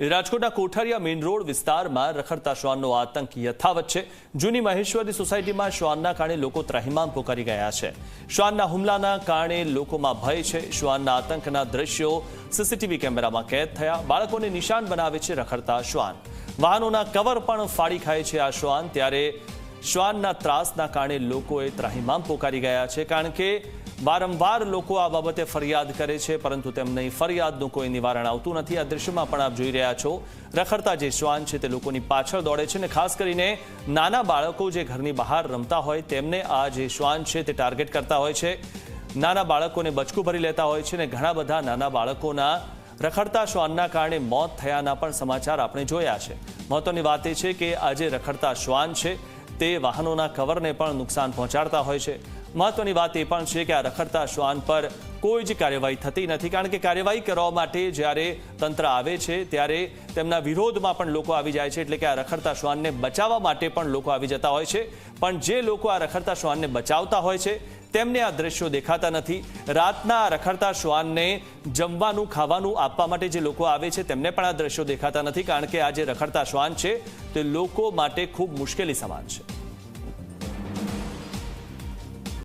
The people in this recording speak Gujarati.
રાજકોટના કોઠારિયા મેઇન રોડ વિસ્તારમાં રખડતા શ્વાનનો આતંક યથાવત છે। જૂની મહેશ્વરી સોસાયટીમાં શ્વાનના કારણે લોકો ત્રાહિમામ પોકારી ગયા છે। શ્વાનના હુમલાના કારણે લોકોમાં ભય છે। શ્વાનના આતંકના દ્રશ્યો સીસીટીવી કેમેરામાં કેદ થયા। બાળકોને નિશાન બનાવે છે રખડતા શ્વાન। વાહનોના કવર પણ ફાડી ખાય છે આ શ્વાન। ત્યારે શ્વાનના ત્રાસના કારણે લોકોએ ત્રાહિમામ પોકારી ગયા છે, કારણ કે વારંવાર લોકો આ બાબતે ફરિયાદ કરે છે, પરંતુ તેમની ફરિયાદનું કોઈ નિવારણ આવતું નથી। આ દૃશ્યમાં પણ આપ જોઈ રહ્યા છો, રખડતા જે શ્વાન છે તે લોકોની પાછળ દોડે છે, અને ખાસ કરીને નાના બાળકો જે ઘરની બહાર રમતા હોય તેમને આ જે શ્વાન છે તે ટાર્ગેટ કરતા હોય છે। નાના બાળકોને બચકું ભરી લેતા હોય છે, અને ઘણા બધા નાના બાળકોના રખડતા શ્વાનના કારણે મોત થયાના પણ સમાચાર આપણે જોયા છે। મહત્વની વાત એ છે કે આ જે રખડતા શ્વાન છે તે વાહનોના કવરને પણ નુકસાન પહોંચાડતા હોય છે। મહત્વની વાત એ પણ છે કે આ રખડતા શ્વાન પર કોઈ જ કાર્યવાહી થતી નથી, કારણ કે કાર્યવાહી કરવા માટે જ્યારે તંત્ર આવે છે ત્યારે તેમના વિરોધમાં પણ લોકો આવી જાય છે। એટલે કે આ રખડતા શ્વાનને બચાવવા માટે પણ લોકો આવી જતા હોય છે, પણ જે લોકો આ રખડતા શ્વાનને બચાવતા હોય છે તેમને આ દ્રશ્યો દેખાતા નથી। રાતના રખડતા શ્વાનને જમવાનું ખાવાનું આપવા માટે જે લોકો આવે છે તેમને પણ આ દ્રશ્યો દેખાતા નથી, કારણ કે આ જે રખડતા શ્વાન છે તે લોકો માટે ખૂબ મુશ્કેલી સમાન છે।